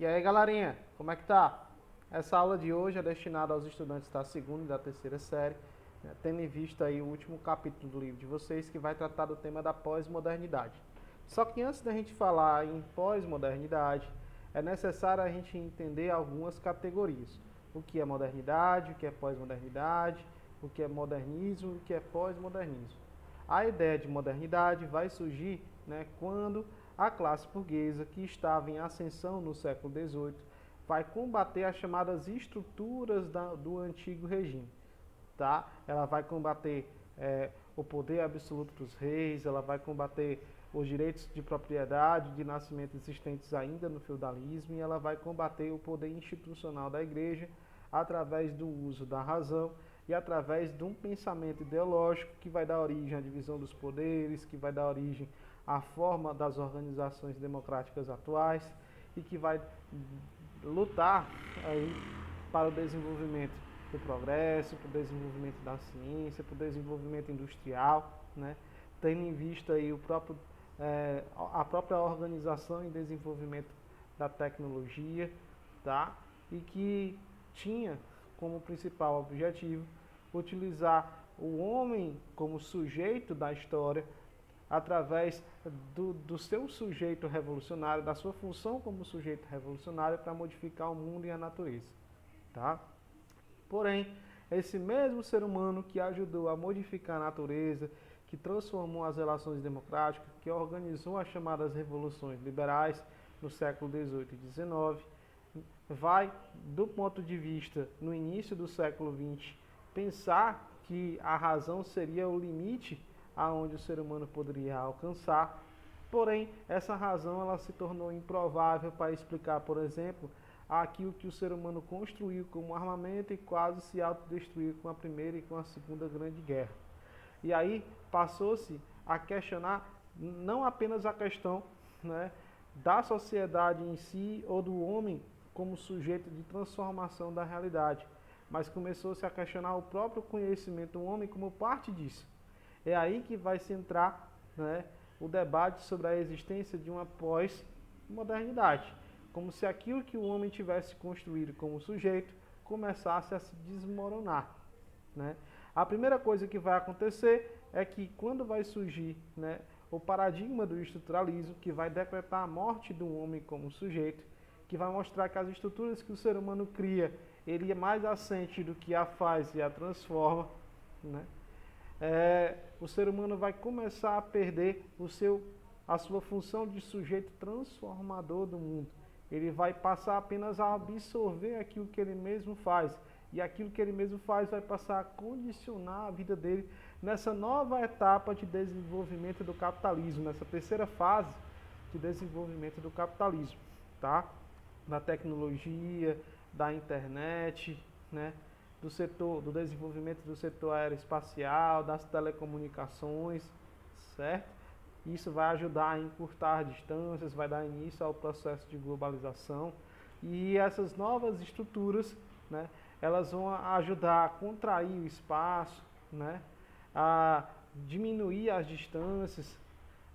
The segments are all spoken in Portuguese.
E aí, galerinha, como é que tá? Essa aula de hoje é destinada aos estudantes da segunda e da terceira série, né, tendo em vista aí o último capítulo do livro de vocês, que vai tratar do tema da pós-modernidade. Só que antes da gente falar em pós-modernidade, é necessário a gente entender algumas categorias. O que é modernidade, o que é pós-modernidade, o que é modernismo e o que é pós-modernismo. A ideia de modernidade vai surgir, né, quando a classe burguesa, que estava em ascensão no século XVIII, vai combater as chamadas estruturas do antigo regime. Tá? Ela vai combater o poder absoluto dos reis, ela vai combater os direitos de propriedade de nascimento existentes ainda no feudalismo, e ela vai combater o poder institucional da igreja através do uso da razão e através de um pensamento ideológico que vai dar origem à divisão dos poderes, que vai dar origem à forma das organizações democráticas atuais e que vai lutar aí para o desenvolvimento do progresso, para o desenvolvimento da ciência, para o desenvolvimento industrial, né? Tendo em vista aí a própria organização e desenvolvimento da tecnologia, tá? E que tinha como principal objetivo utilizar o homem como sujeito da história através do seu sujeito revolucionário, da sua função como sujeito revolucionário para modificar o mundo e a natureza. Tá? Porém, esse mesmo ser humano que ajudou a modificar a natureza, que transformou as relações democráticas, que organizou as chamadas revoluções liberais no século XVIII e XIX, vai, do ponto de vista no início do século XX, pensar que a razão seria o limite aonde o ser humano poderia alcançar. Porém, essa razão ela se tornou improvável para explicar, por exemplo, aquilo que o ser humano construiu como armamento e quase se autodestruiu com a Primeira e com a Segunda Grande Guerra. E aí passou-se a questionar não apenas a questão, né, da sociedade em si ou do homem como sujeito de transformação da realidade, mas começou-se a questionar o próprio conhecimento do homem como parte disso. É aí que vai se entrar, né, o debate sobre a existência de uma pós-modernidade, como se aquilo que o homem tivesse construído como sujeito começasse a se desmoronar. Né? A primeira coisa que vai acontecer é que quando vai surgir, né, o paradigma do estruturalismo, que vai decretar a morte do homem como sujeito, que vai mostrar que as estruturas que o ser humano cria, ele é mais assente do que a faz e a transforma, né? O ser humano vai começar a perder a sua função de sujeito transformador do mundo. Ele vai passar apenas a absorver aquilo que ele mesmo faz. E aquilo que ele mesmo faz vai passar a condicionar a vida dele nessa nova etapa de desenvolvimento do capitalismo, nessa terceira fase de desenvolvimento do capitalismo, tá? Da tecnologia, da internet, né? Do desenvolvimento do setor aeroespacial, das telecomunicações, certo? Isso vai ajudar a encurtar distâncias, vai dar início ao processo de globalização. E essas novas estruturas, né, elas vão ajudar a contrair o espaço, né, a diminuir as distâncias,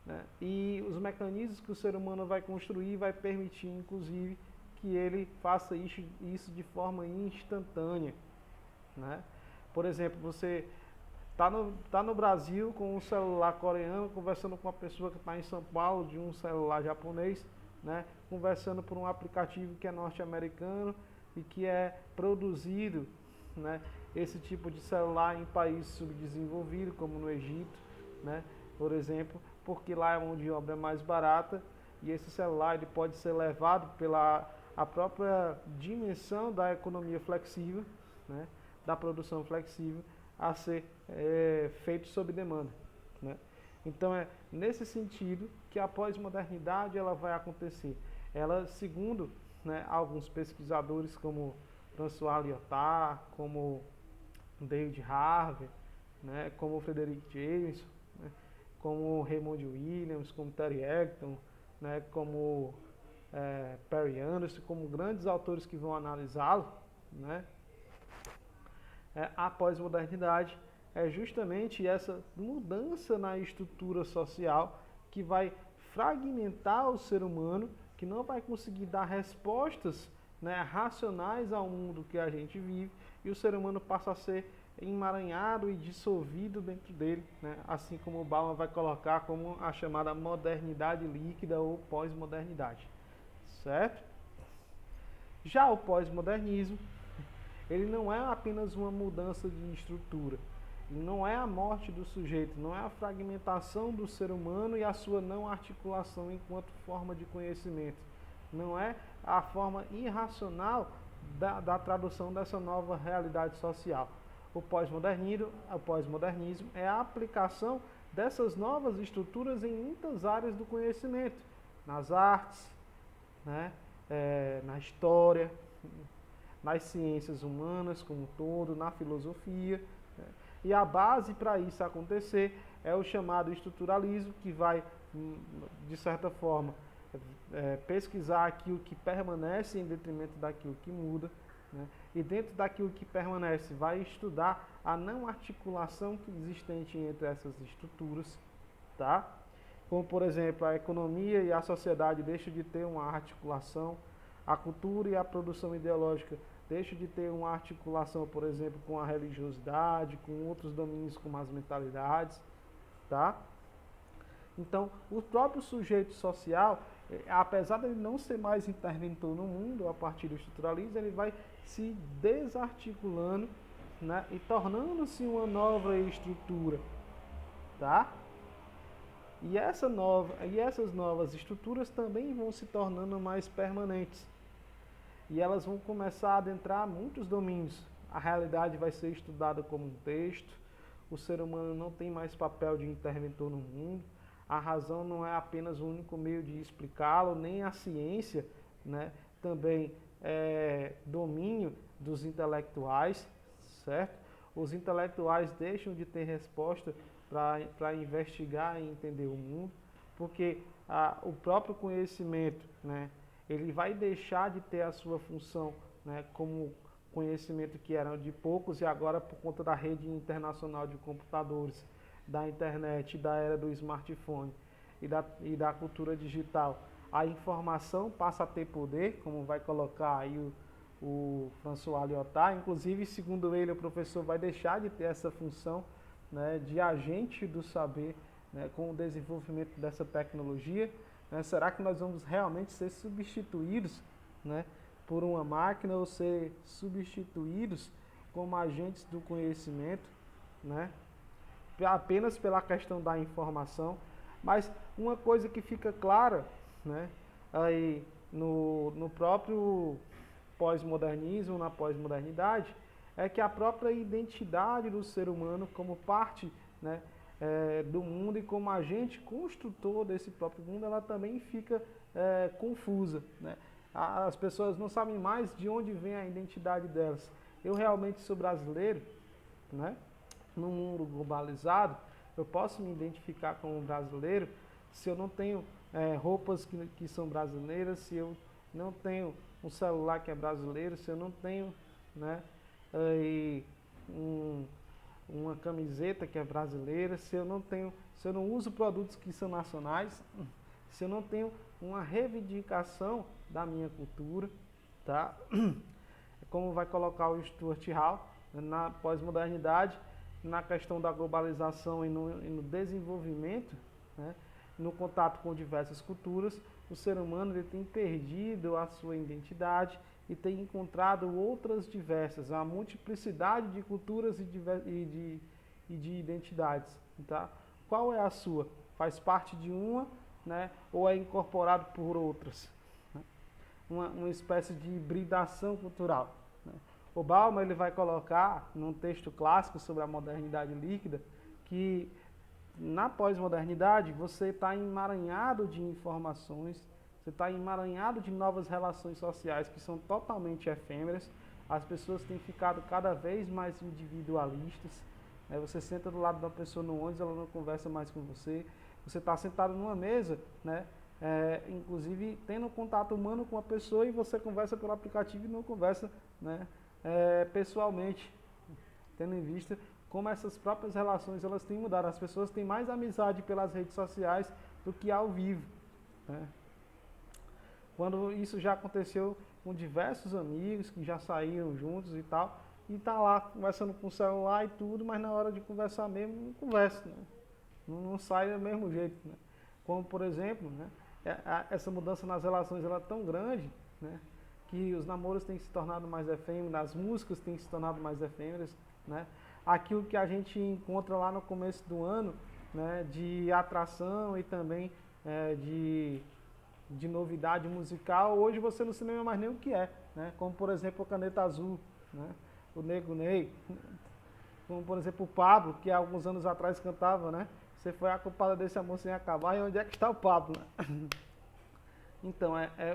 né, e os mecanismos que o ser humano vai construir vai permitir, inclusive, que ele faça isso de forma instantânea. Né? Por exemplo, você está no Brasil com um celular coreano, conversando com uma pessoa que está em São Paulo de um celular japonês, né? Conversando por um aplicativo que é norte-americano e que é produzido, né, esse tipo de celular em países subdesenvolvidos, como no Egito, né, por exemplo, porque lá a mão de obra é mais barata e esse celular ele pode ser levado pela a própria dimensão da economia flexível, né, da produção flexível, a ser feito sob demanda. Né? Então é nesse sentido que a pós-modernidade ela vai acontecer. Ela, segundo, né, alguns pesquisadores como François Lyotard, como David Harvey, né, como Frederick Jameson, né, como Raymond Williams, como Terry Egerton, né, como Perry Anderson, como grandes autores que vão analisá-lo, né, a pós-modernidade é justamente essa mudança na estrutura social que vai fragmentar o ser humano que não vai conseguir dar respostas, né, racionais ao mundo que a gente vive, e o ser humano passa a ser emaranhado e dissolvido dentro dele, né, assim como o Bauman vai colocar como a chamada modernidade líquida ou pós-modernidade, certo? Já o pós-modernismo, ele não é apenas uma mudança de estrutura, não é a morte do sujeito, não é a fragmentação do ser humano e a sua não articulação enquanto forma de conhecimento, não é a forma irracional da tradução dessa nova realidade social. O pós-modernismo é a aplicação dessas novas estruturas em muitas áreas do conhecimento, nas artes, né, na história, nas ciências humanas como um todo, na filosofia, né? E a base para isso acontecer é o chamado estruturalismo, que vai, de certa forma, pesquisar aquilo que permanece em detrimento daquilo que muda, né? E dentro daquilo que permanece vai estudar a não articulação que existente entre essas estruturas, tá? Como, por exemplo, a economia e a sociedade deixam de ter uma articulação, a cultura e a produção ideológica deixam de ter uma articulação, por exemplo, com a religiosidade, com outros domínios como as mentalidades, tá? Então, o próprio sujeito social, apesar de ele não ser mais interventor no mundo, a partir do estruturalismo, ele vai se desarticulando, né, e tornando-se uma nova estrutura, tá? E essas novas estruturas também vão se tornando mais permanentes. E elas vão começar a adentrar muitos domínios. A realidade vai ser estudada como um texto, o ser humano não tem mais papel de interventor no mundo, a razão não é apenas o único meio de explicá-lo, nem a ciência, né, também é domínio dos intelectuais, certo? Os intelectuais deixam de ter resposta para investigar e entender o mundo, porque o próprio conhecimento, né, ele vai deixar de ter a sua função, né, como conhecimento que era de poucos, e agora por conta da rede internacional de computadores, da internet, da era do smartphone e da cultura digital, a informação passa a ter poder, como vai colocar aí o François Lyotard. Inclusive, segundo ele, o professor vai deixar de ter essa função, né, de agente do saber, né, com o desenvolvimento dessa tecnologia. Né? Será que nós vamos realmente ser substituídos, né, por uma máquina, ou ser substituídos como agentes do conhecimento, né, apenas pela questão da informação? Mas uma coisa que fica clara, né, aí no próprio pós-modernismo, na pós-modernidade, é que a própria identidade do ser humano como parte, né, do mundo e como agente construtor desse próprio mundo, ela também fica confusa, né? As pessoas não sabem mais de onde vem a identidade delas. Eu realmente sou brasileiro, né? Num mundo globalizado, eu posso me identificar como brasileiro se eu não tenho roupas que são brasileiras, se eu não tenho um celular que é brasileiro, se eu não tenho, né, uma camiseta que é brasileira, se eu não uso produtos que são nacionais, se eu não tenho uma reivindicação da minha cultura, tá? Como vai colocar o Stuart Hall na pós-modernidade, na questão da globalização e no desenvolvimento, né, no contato com diversas culturas, o ser humano ele tem perdido a sua identidade e tem encontrado outras diversas, a multiplicidade de culturas e de identidades. Tá? Qual é a sua? Faz parte de uma, né, ou é incorporado por outras? Né? Uma espécie de hibridação cultural. Né? O Bauman ele vai colocar, num texto clássico sobre a modernidade líquida, que na pós-modernidade você está emaranhado de informações, você está emaranhado de novas relações sociais que são totalmente efêmeras, as pessoas têm ficado cada vez mais individualistas, né? Você senta do lado da pessoa no ônibus, ela não conversa mais com você, você está sentado numa mesa, né? Inclusive tendo contato humano com a pessoa, e você conversa pelo aplicativo e não conversa, né, pessoalmente, tendo em vista como essas próprias relações elas têm mudado. As pessoas têm mais amizade pelas redes sociais do que ao vivo, né? Quando isso já aconteceu com diversos amigos que já saíram juntos e tal, e tá lá conversando com o celular e tudo, mas na hora de conversar mesmo, não conversa, né? Não sai do mesmo jeito, né? Como, por exemplo, né, essa mudança nas relações ela é tão grande, né, que os namoros têm se tornado mais efêmeros, as músicas têm se tornado mais efêmeras, né? Aquilo que a gente encontra lá no começo do ano, né, de atração e também de novidade musical, hoje você não se lembra mais nem o que é, né? Como, por exemplo, a Caneta Azul, né? O Nego Ney, como, por exemplo, o Pablo, que há alguns anos atrás cantava, né? Você foi a culpada desse amor sem acabar, e onde é que está o Pablo, né? Então,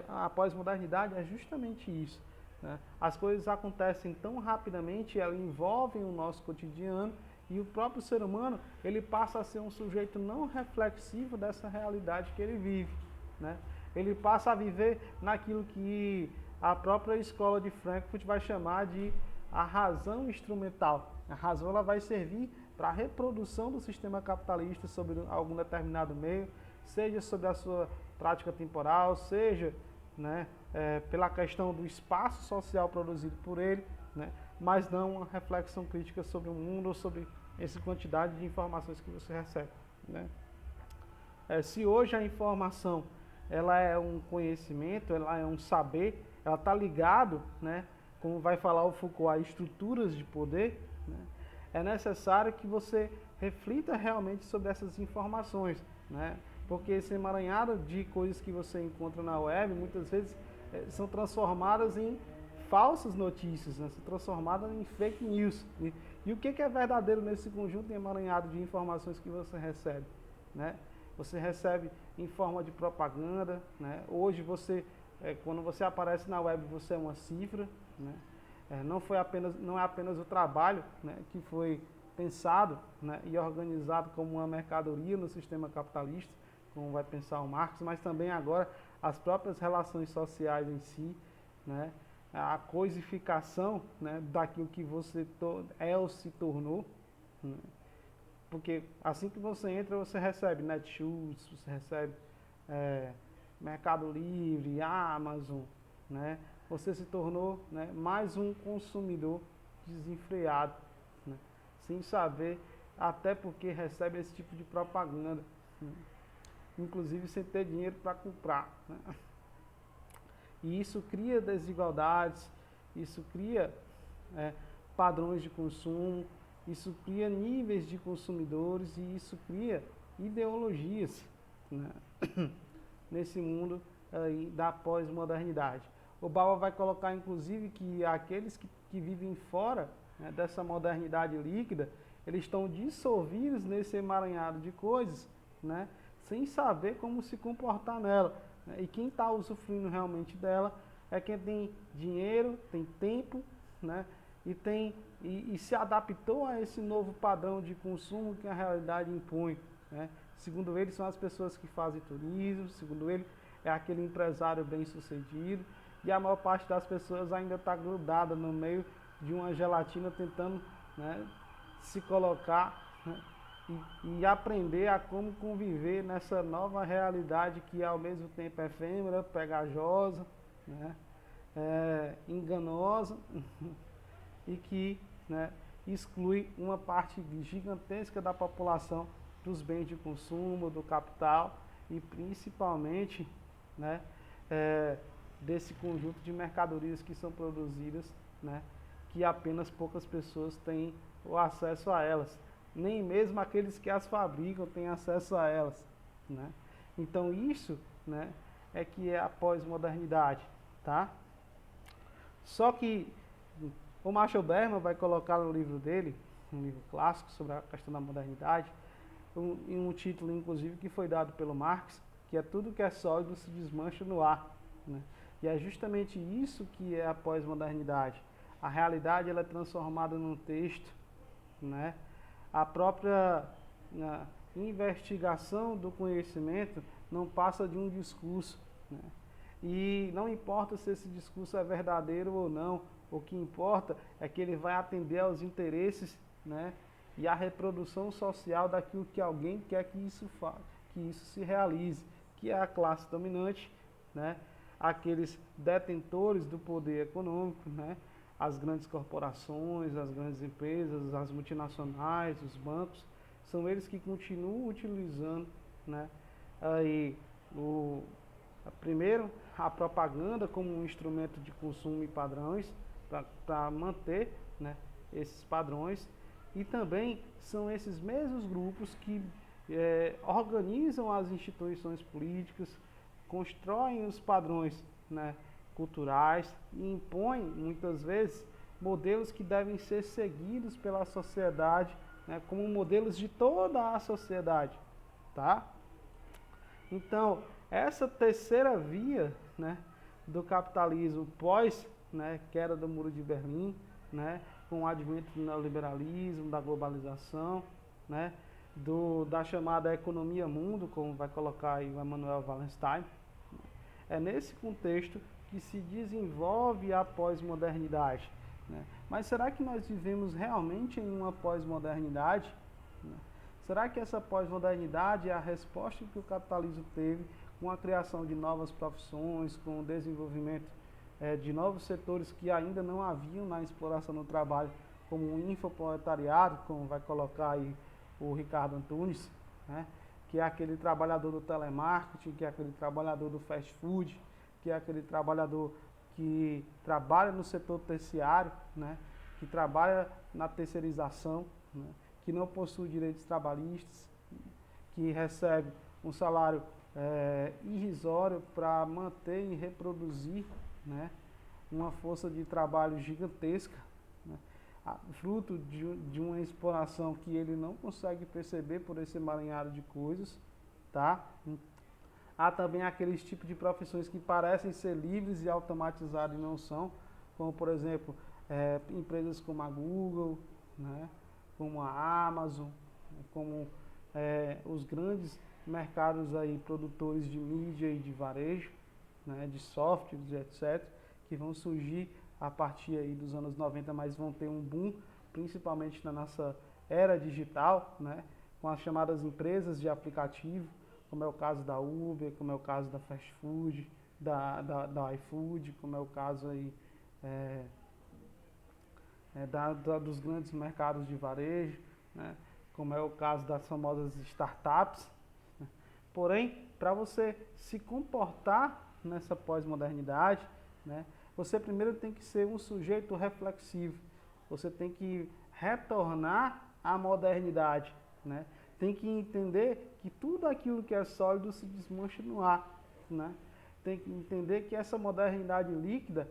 a pós-modernidade é justamente isso, né? As coisas acontecem tão rapidamente, elas envolvem o nosso cotidiano, e o próprio ser humano, ele passa a ser um sujeito não reflexivo dessa realidade que ele vive, né? Ele passa a viver naquilo que a própria escola de Frankfurt vai chamar de a razão instrumental. A razão ela vai servir para a reprodução do sistema capitalista sobre algum determinado meio, seja sobre a sua prática temporal, seja, né, pela questão do espaço social produzido por ele, né, mas não uma reflexão crítica sobre o mundo ou sobre essa quantidade de informações que você recebe, né? Se hoje a informação ela é um conhecimento, ela é um saber, ela está ligado, né, como vai falar o Foucault, a estruturas de poder, né, é necessário que você reflita realmente sobre essas informações, né, porque esse emaranhado de coisas que você encontra na web, muitas vezes são transformadas em falsas notícias, né, são transformadas em fake news. E o que é verdadeiro nesse conjunto emaranhado de informações que você recebe, né? Você recebe em forma de propaganda, né? Hoje quando você aparece na web, você é uma cifra, né? Não é apenas o trabalho, né, que foi pensado, né, e organizado como uma mercadoria no sistema capitalista, como vai pensar o Marx, mas também agora as próprias relações sociais em si, né? A coisificação, né, daquilo que você ou se tornou, né? Porque assim que você entra, você recebe Netshoes, você recebe Mercado Livre, Amazon, né? Você se tornou, né, mais um consumidor desenfreado, né? Sem saber, até porque recebe esse tipo de propaganda, né? Inclusive sem ter dinheiro para comprar, né? E isso cria desigualdades, isso cria padrões de consumo, isso cria níveis de consumidores e isso cria ideologias, né, nesse mundo aí da pós-modernidade. O Bauer vai colocar, inclusive, que aqueles que vivem fora, né, dessa modernidade líquida, eles estão dissolvidos nesse emaranhado de coisas, né, sem saber como se comportar nela. E quem está usufruindo realmente dela é quem tem dinheiro, tem tempo, né, e se adaptou a esse novo padrão de consumo que a realidade impõe, né? Segundo ele, são as pessoas que fazem turismo, segundo ele, é aquele empresário bem-sucedido, e a maior parte das pessoas ainda está grudada no meio de uma gelatina tentando, né, se colocar, né, e aprender a como conviver nessa nova realidade que ao mesmo tempo é efêmera, pegajosa, né, enganosa e que, né, exclui uma parte gigantesca da população dos bens de consumo, do capital e principalmente, né, desse conjunto de mercadorias que são produzidas, né, que apenas poucas pessoas têm o acesso a elas. Nem mesmo aqueles que as fabricam têm acesso a elas, né? Então isso, né, é que é a pós-modernidade, tá? Só que o Marshall Berman vai colocar no livro dele, um livro clássico sobre a questão da modernidade, um título inclusive que foi dado pelo Marx, que é tudo que é sólido se desmancha no ar, né? E é justamente isso que é a pós-modernidade. A realidade ela é transformada num texto, né? A própria investigação do conhecimento não passa de um discurso, né? E não importa se esse discurso é verdadeiro ou não, o que importa é que ele vai atender aos interesses, né, e à reprodução social daquilo que alguém quer que isso se realize, que é a classe dominante, né, aqueles detentores do poder econômico, né? As grandes corporações, as grandes empresas, as multinacionais, os bancos, são eles que continuam utilizando, né, aí primeiro a propaganda como um instrumento de consumo e padrões para manter, né, esses padrões, e também são esses mesmos grupos que organizam as instituições políticas, constroem os padrões, né, culturais e impõem muitas vezes modelos que devem ser seguidos pela sociedade, né, como modelos de toda a sociedade, tá? Então, essa terceira via, né, do capitalismo pós, né, queda do Muro de Berlim, né, com o advento do neoliberalismo, da globalização, né, da chamada economia mundo, como vai colocar aí o Emmanuel Wallenstein, é nesse contexto que se desenvolve a pós-modernidade, né? Mas será que nós vivemos realmente em uma pós-modernidade? Será que essa pós-modernidade é a resposta que o capitalismo teve com a criação de novas profissões, com o desenvolvimento de novos setores que ainda não haviam na exploração do trabalho, como o infoproletariado, como vai colocar aí o Ricardo Antunes, né? Que é aquele trabalhador do telemarketing, que é aquele trabalhador do fast food, que é aquele trabalhador que trabalha no setor terciário, né? Que trabalha na terceirização, né? Que não possui direitos trabalhistas, que recebe um salário irrisório para manter e reproduzir, né, uma força de trabalho gigantesca, né, fruto de uma exploração que ele não consegue perceber por esse emaranhado de coisas, tá? Há também aqueles tipos de profissões que parecem ser livres e automatizadas e não são, como por exemplo, empresas como a Google, né, como a Amazon, como os grandes mercados aí produtores de mídia e de varejo, né, de softwares, etc., que vão surgir a partir aí dos anos 90, mas vão ter um boom, principalmente na nossa era digital, né, com as chamadas empresas de aplicativo, como é o caso da Uber, como é o caso da Fast Food, da iFood, como é o caso aí dos grandes mercados de varejo, né, como é o caso das famosas startups. Né. Porém, para você se comportar nessa pós-modernidade, né, você primeiro tem que ser um sujeito reflexivo. Você tem que retornar à modernidade, né? Tem que entender que tudo aquilo que é sólido se desmancha no ar, né? Tem que entender que essa modernidade líquida,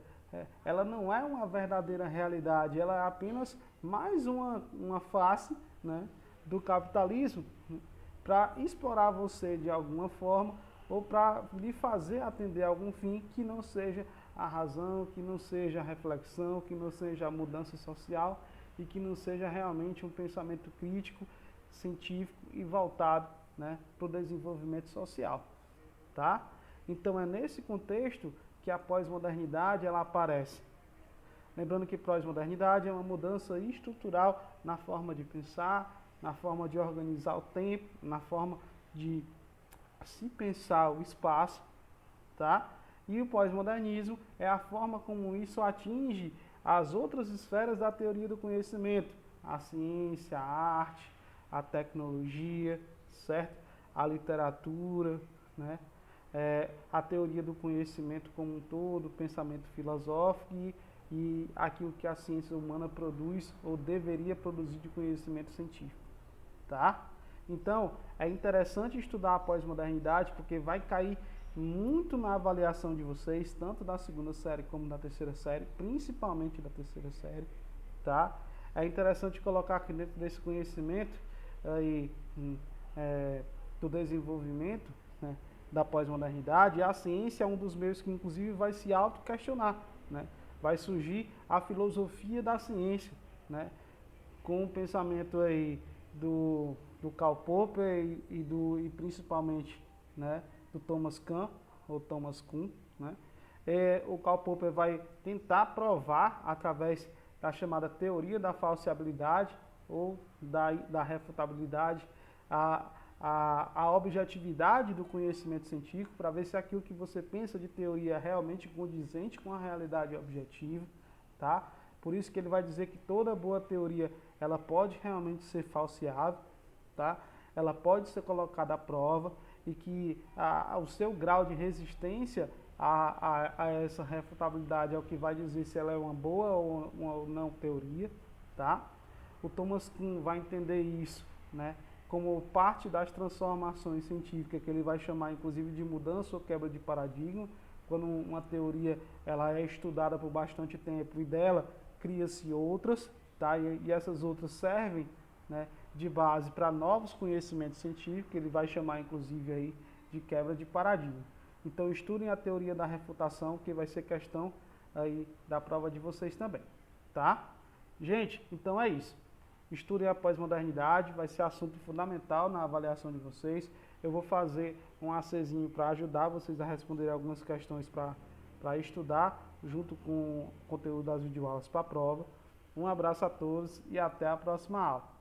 ela não é uma verdadeira realidade, ela é apenas mais uma face, né, do capitalismo, né, para explorar você de alguma forma ou para lhe fazer atender a algum fim que não seja a razão, que não seja a reflexão, que não seja a mudança social e que não seja realmente um pensamento crítico, científico e voltado, né, para o desenvolvimento social, tá? Então é nesse contexto que a pós-modernidade ela aparece. Lembrando que pós-modernidade é uma mudança estrutural na forma de pensar, na forma de organizar o tempo, na forma de se pensar o espaço, tá? E o pós-modernismo é a forma como isso atinge as outras esferas da teoria do conhecimento, a ciência, a arte, a tecnologia, certo? A literatura, né? A teoria do conhecimento como um todo, o pensamento filosófico e aquilo que a ciência humana produz ou deveria produzir de conhecimento científico, tá? Então, é interessante estudar a pós-modernidade porque vai cair muito na avaliação de vocês, tanto da segunda série como da terceira série, principalmente da terceira série, tá? É interessante colocar aqui dentro desse conhecimento aí, do desenvolvimento, né, da pós-modernidade, a ciência é um dos meios que inclusive vai se auto-questionar, né? Vai surgir a filosofia da ciência, né? Com o pensamento aí do Karl Popper e principalmente, né, do Thomas Kuhn, ou Thomas Kuhn, né? O Karl Popper vai tentar provar através da chamada teoria da falseabilidade ou da refutabilidade a objetividade do conhecimento científico, para ver se aquilo que você pensa de teoria é realmente condizente com a realidade objetiva, tá? Por isso que ele vai dizer que toda boa teoria, ela pode realmente ser falseável, tá? Ela pode ser colocada à prova e que o seu grau de resistência a essa refutabilidade é o que vai dizer se ela é uma boa ou uma não teoria, tá? O Thomas Kuhn vai entender isso, né, como parte das transformações científicas, que ele vai chamar inclusive de mudança ou quebra de paradigma, quando uma teoria ela é estudada por bastante tempo e dela cria-se outras, tá? E essas outras servem, né, de base para novos conhecimentos científicos, que ele vai chamar inclusive aí de quebra de paradigma. Então estudem a teoria da refutação, que vai ser questão aí da prova de vocês também, tá? Gente, então é isso. Estudem a pós-modernidade, vai ser assunto fundamental na avaliação de vocês. Eu vou fazer um ACzinho para ajudar vocês a responder algumas questões para estudar, junto com o conteúdo das videoaulas para a prova. Um abraço a todos e até a próxima aula.